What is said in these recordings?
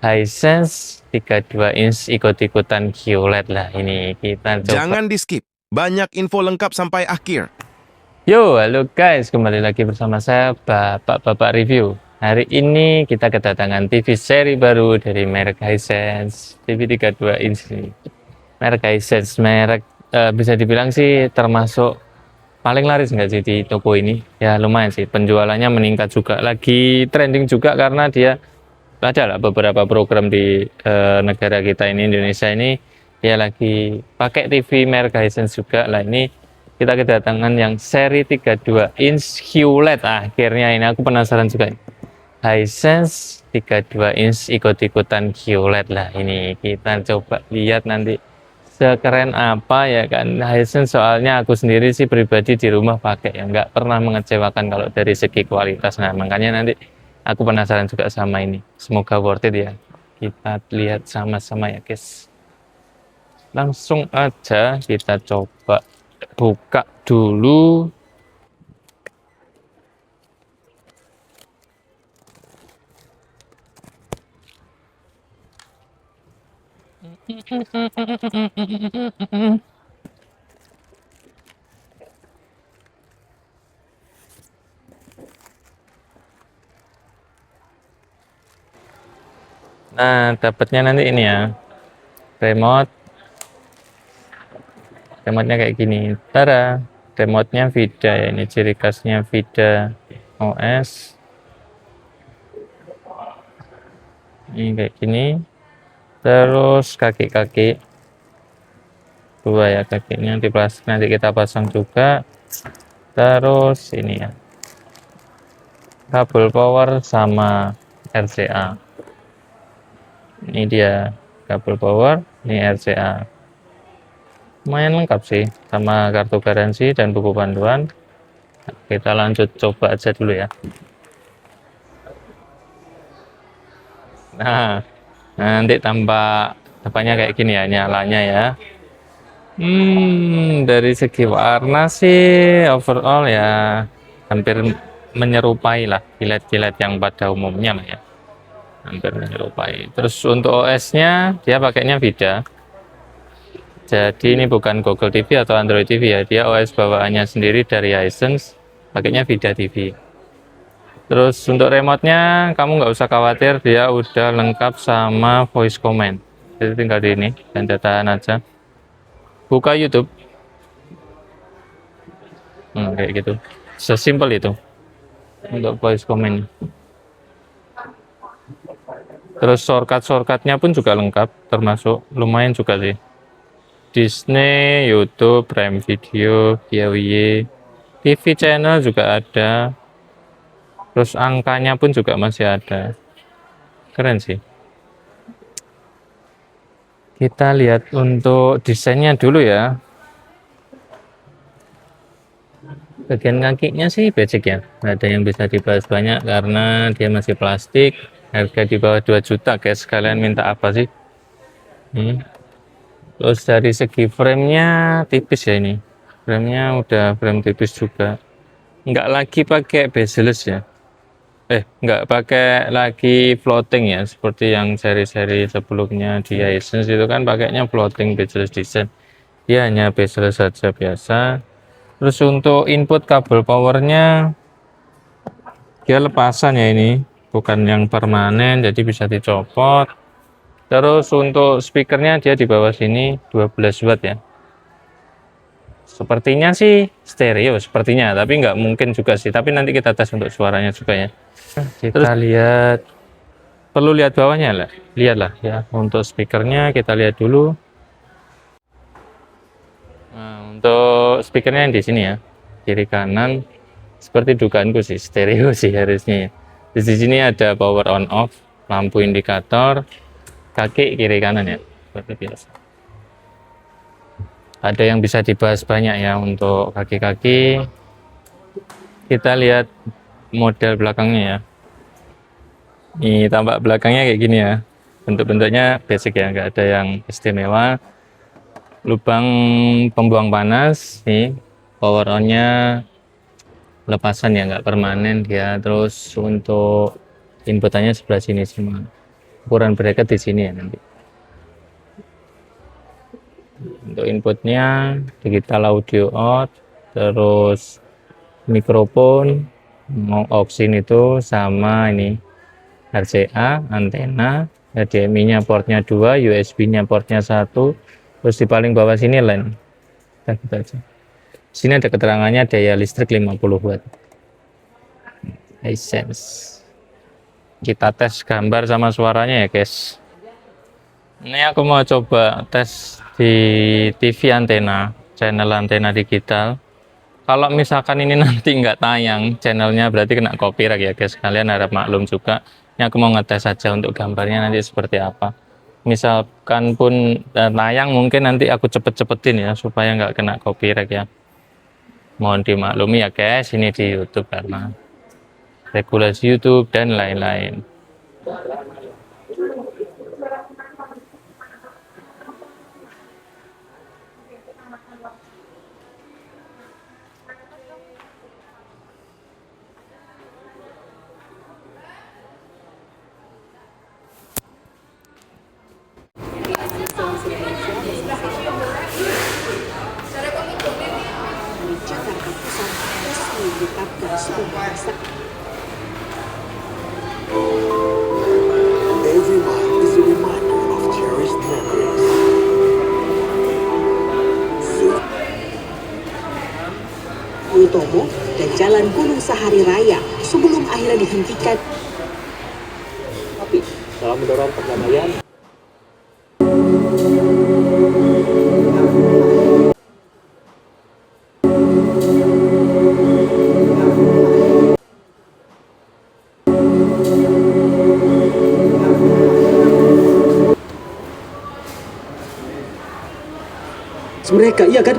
Hisense 32 inch ikut-ikutan QLED lah ini. Kita coba. Jangan di-skip. Banyak info lengkap sampai akhir. Yo, halo guys, kembali lagi bersama saya Bapak Review. Hari ini kita kedatangan TV seri baru dari merek Hisense, TV 32 inch ini. Merek Hisense, merek bisa dibilang sih termasuk paling laris nggak sih di toko ini? Ya lumayan sih, penjualannya meningkat juga, lagi trending juga karena dia ada lah beberapa program di negara kita ini, Indonesia ini, dia lagi pakai TV merek Hisense juga lah. Ini kita kedatangan yang seri 32 inch QLED. Akhirnya ini aku penasaran juga, Hisense 32 inch ikut-ikutan QLED lah. Ini kita coba lihat nanti sekeren apa ya kan Hisense. Soalnya aku sendiri sih pribadi di rumah pakai ya, nggak pernah mengecewakan kalau dari segi kualitas. Nah makanya nanti aku penasaran juga sama ini, semoga worth it ya. Kita lihat sama-sama ya guys, langsung aja kita coba buka dulu. Nah dapatnya nanti ini ya, remote-nya kayak gini. Tara, remote-nya VIDA ya, ini ciri khasnya VIDA OS. Ini kayak gini. Terus kaki-kaki dua ya, kakinya di plastik, nanti kita pasang juga. Terus ini ya, kabel power sama RCA. Ini dia kabel power, ini RCA. Lumayan lengkap sih, sama kartu garansi dan buku panduan. Kita lanjut coba aja dulu ya. Nah, nanti tampaknya kayak gini ya nyalanya ya. Dari segi warna sih overall ya hampir menyerupai lah kilat-kilat yang pada umumnya lah ya. Hampir menyerupai. Terus untuk OS-nya dia pakainya VIDA. Jadi ini bukan Google TV atau Android TV ya, dia OS bawaannya sendiri dari Hisense, pakainya VIDA TV. Terus untuk remote-nya kamu nggak usah khawatir, dia udah lengkap sama voice command. Jadi tinggal di ini dan datakan aja. Buka YouTube. Kayak gitu. Sesimpel itu untuk voice command. Terus shortcut-shortcutnya pun juga lengkap, termasuk lumayan juga sih. Disney, YouTube, Prime Video, YY, TV channel juga ada. Terus angkanya pun juga masih ada. Keren sih. Kita lihat untuk desainnya dulu ya. Bagian kakinya sih basic ya, nggak ada yang bisa dibahas banyak karena dia masih plastik. Harga di bawah 2 juta guys, kalian minta apa sih? Terus dari segi framenya tipis ya, ini framenya udah frame tipis juga, nggak lagi pakai bezel ya, nggak pakai lagi floating ya seperti yang seri-seri sebelumnya di Hisense itu kan pakainya floating bezel design. Dia hanya bezel saja biasa. Terus untuk input kabel powernya dia lepasan ya, ini bukan yang permanen jadi bisa dicopot. Terus untuk speakernya dia di bawah sini 12 watt ya. Sepertinya sih stereo sepertinya, tapi nggak mungkin juga sih, tapi nanti kita tes untuk suaranya juga ya. Kita lihat, perlu lihat bawahnya lah, lihatlah ya. Untuk speakernya kita lihat dulu. Nah, untuk speakernya yang di sini ya, kiri kanan seperti dugaanku sih stereo sih harusnya ya. Di sini ada power on off, lampu indikator, kaki kiri kanan ya seperti biasa. Ada yang bisa dibahas banyak ya untuk kaki-kaki. Kita lihat model belakangnya ya. Ini tampak belakangnya kayak gini ya, bentuk-bentuknya basic ya, nggak ada yang istimewa. Lubang pembuang panas nih, power on-nya lepasan ya, nggak permanen dia. Terus untuk inputannya sebelah sini semua, ukuran bracket di sini ya nanti. Untuk inputnya digital audio out, terus mikrofon, mau aux-in itu sama ini RCA, antena, HDMI-nya portnya 2, USB-nya portnya 1, terus di paling bawah sini LAN. Gitu aja. Sini ada keterangannya daya listrik 50 watt. Hisense. Kita tes gambar sama suaranya ya guys. Ini aku mau coba tes di TV antena, channel antena digital. Kalau misalkan ini nanti nggak tayang channelnya, berarti kena copyright ya guys. Kalian harap maklum juga. Ini aku mau ngetes saja untuk gambarnya nanti seperti apa. Misalkan pun tayang, mungkin nanti aku cepet-cepetin ya supaya nggak kena copyright ya. Mohon dimaklumi ya guys, ini di YouTube karena regulasi YouTube dan lain-lain. Jakarta Pusat resmi ditetapkan sebagai tersangka. Every mile is a reminder of cherished memories. Utomo dan Jalan Gunung Sahari Raya sebelum akhirnya dihentikan. Tapi dalam mendorong perdamaian, mereka iya kan?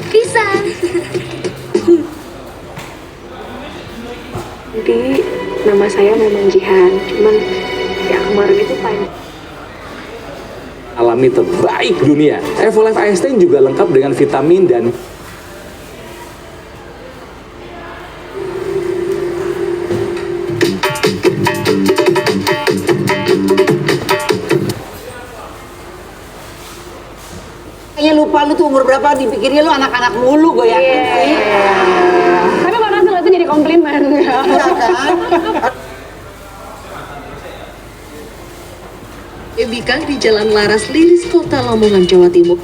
Bisa. Jadi nama saya memang Jihan, cuman ya kemarin itu panjang. Alami terbaik dunia. Evolve Einstein juga lengkap dengan vitamin dan Kayaknya lupa lu tuh umur berapa, dipikirnya lu anak-anak mulu gue yakin sih. Tapi makasih lo itu jadi komplimen. Iya kan? Ebika di Jalan Laras Liris, Kota Lamongan, Jawa Timur.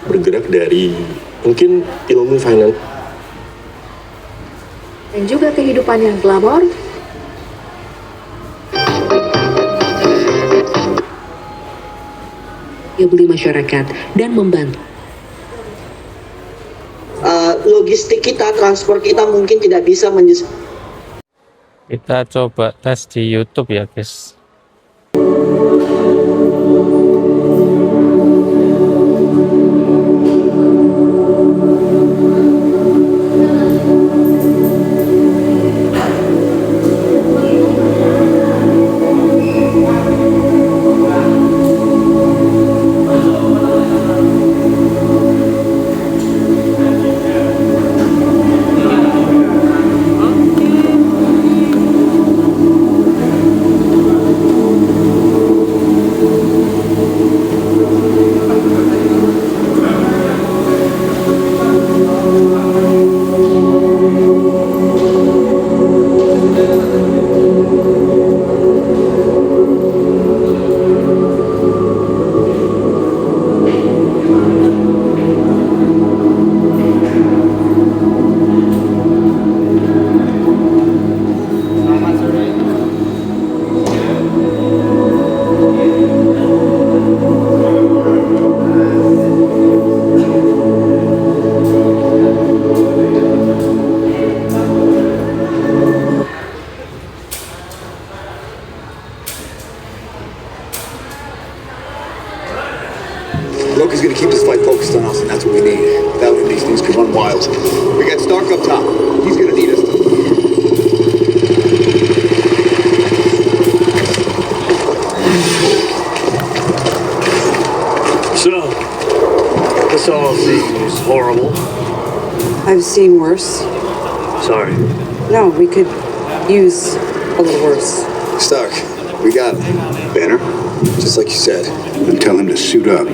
Bergerak dari mungkin ilmu finance. Dan juga kehidupan yang glamor. Dia beli masyarakat dan membantu. Logistik kita, transport kita mungkin tidak bisa Kita coba tes di YouTube ya guys. Loki's gonna keep this fight focused on us, and that's what we need. Without him, these things could run wild. We got Stark up top. He's gonna need us. So, this all seems horrible. I've seen worse. Sorry. No, we could use a little worse. Stark, we got him. Banner? Just like you said. Then tell him to suit up.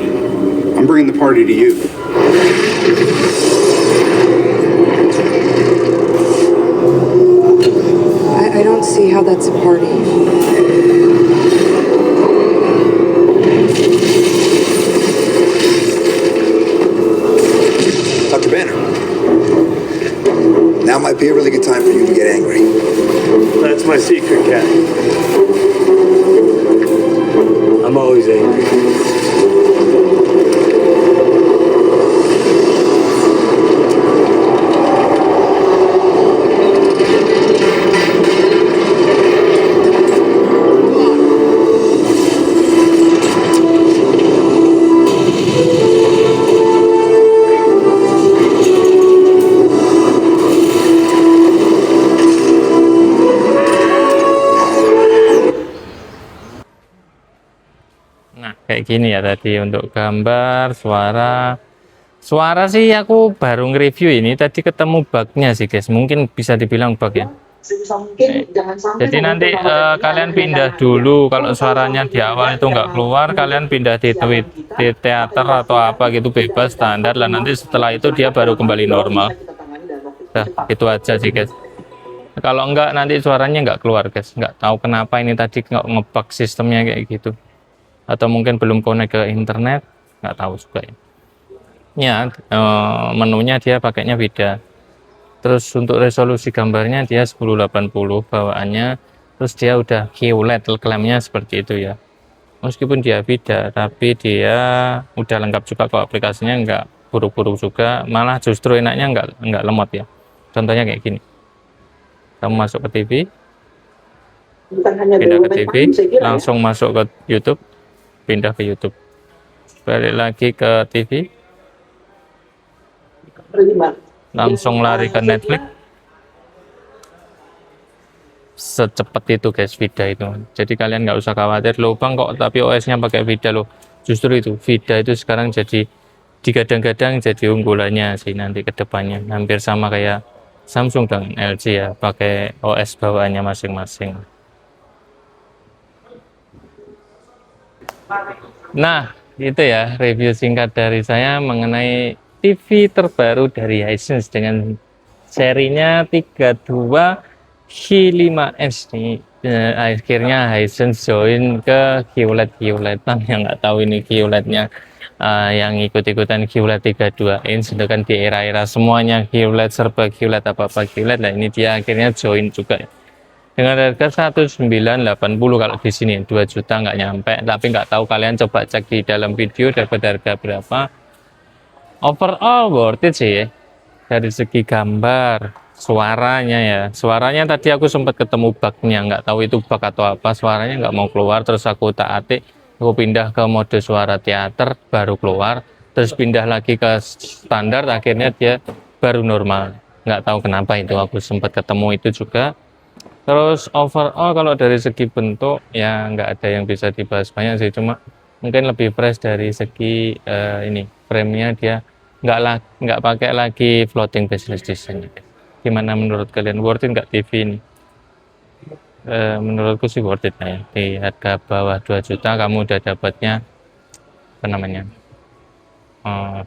I'm bringing the party to you. I don't see how that's a party. Dr. Banner. Now might be a really good time for you to get angry. That's my secret, Cat. I'm always angry. Nah, kayak gini ya tadi untuk gambar, suara sih aku baru nge-review ini tadi ketemu bugnya sih guys, mungkin bisa dibilang bug ya. Jadi nanti kalian pindah dulu kalau suaranya di awal itu nggak keluar, kalian pindah di teater atau apa gitu bebas standar lah, nanti setelah itu dia baru kembali normal. Nah, itu aja sih guys. Kalau enggak nanti suaranya nggak keluar guys, nggak tahu kenapa ini tadi nggak ngebug sistemnya kayak gitu. Atau mungkin belum connect ke internet, nggak tahu juga ya. Ya, menunya dia pakainya beda. Terus untuk resolusi gambarnya dia 1080 bawaannya, terus dia udah QLED, klaimnya seperti itu ya. Meskipun dia beda, tapi dia udah lengkap juga kok, aplikasinya nggak buruk-buruk juga, malah justru enaknya nggak lemot ya. Contohnya kayak gini, kamu masuk ke TV, pindah ke TV, langsung masuk ke YouTube, pindah ke YouTube, balik lagi ke TV, langsung lari ke Netflix. Secepat itu guys Vida itu. Jadi kalian nggak usah khawatir loh bang kok tapi OS-nya pakai Vida loh. Justru itu Vida itu sekarang jadi digadang-gadang jadi unggulannya sih nanti ke depannya. Hampir sama kayak Samsung dengan LG ya, pakai OS bawaannya masing-masing. Nah, itu ya review singkat dari saya mengenai TV terbaru dari Hisense dengan serinya 32H5S nih. Akhirnya Hisense join ke QLED-QLED-an yang nggak tahu ini QLED-nya yang ikut-ikutan QLED 32 inch, sedangkan di era-era semuanya QLED serba QLED apa-apa QLED. Nah ini dia akhirnya join juga ya. Dengan harga 1980 kalau di sini 2 juta nggak nyampe, tapi nggak tahu kalian coba cek di dalam video dapat harga berapa. Overall worth it sih dari segi gambar, suaranya ya. Suaranya tadi aku sempat ketemu bugnya, nggak tahu itu bug atau apa, suaranya nggak mau keluar, terus aku tak-atik, aku pindah ke mode suara teater baru keluar, terus pindah lagi ke standar, akhirnya dia baru normal. Nggak tahu kenapa itu, aku sempat ketemu itu juga. Terus overall kalau dari segi bentuk ya nggak ada yang bisa dibahas banyak sih, cuma mungkin lebih fresh dari segi ini frame-nya, dia nggak pakai lagi floating business design. Gimana menurut kalian, worth it nggak TV ini? Menurutku sih worth it ya, di harga bawah 2 juta kamu udah dapatnya apa namanya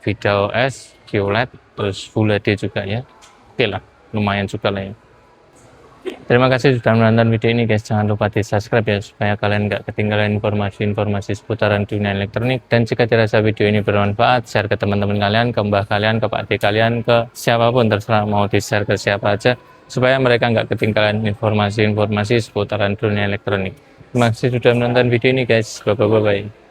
Vida OS, QLED, terus Full HD juga ya. Oke lah, lumayan juga lah ya. Terima kasih sudah menonton video ini guys, jangan lupa di subscribe ya supaya kalian nggak ketinggalan informasi-informasi seputaran dunia elektronik. Dan jika dirasa video ini bermanfaat, share ke teman-teman kalian, ke mbah kalian, ke pak adik kalian, ke siapapun terserah, mau di share ke siapa aja supaya mereka nggak ketinggalan informasi-informasi seputaran dunia elektronik. Terima kasih sudah menonton video ini guys, bye bye.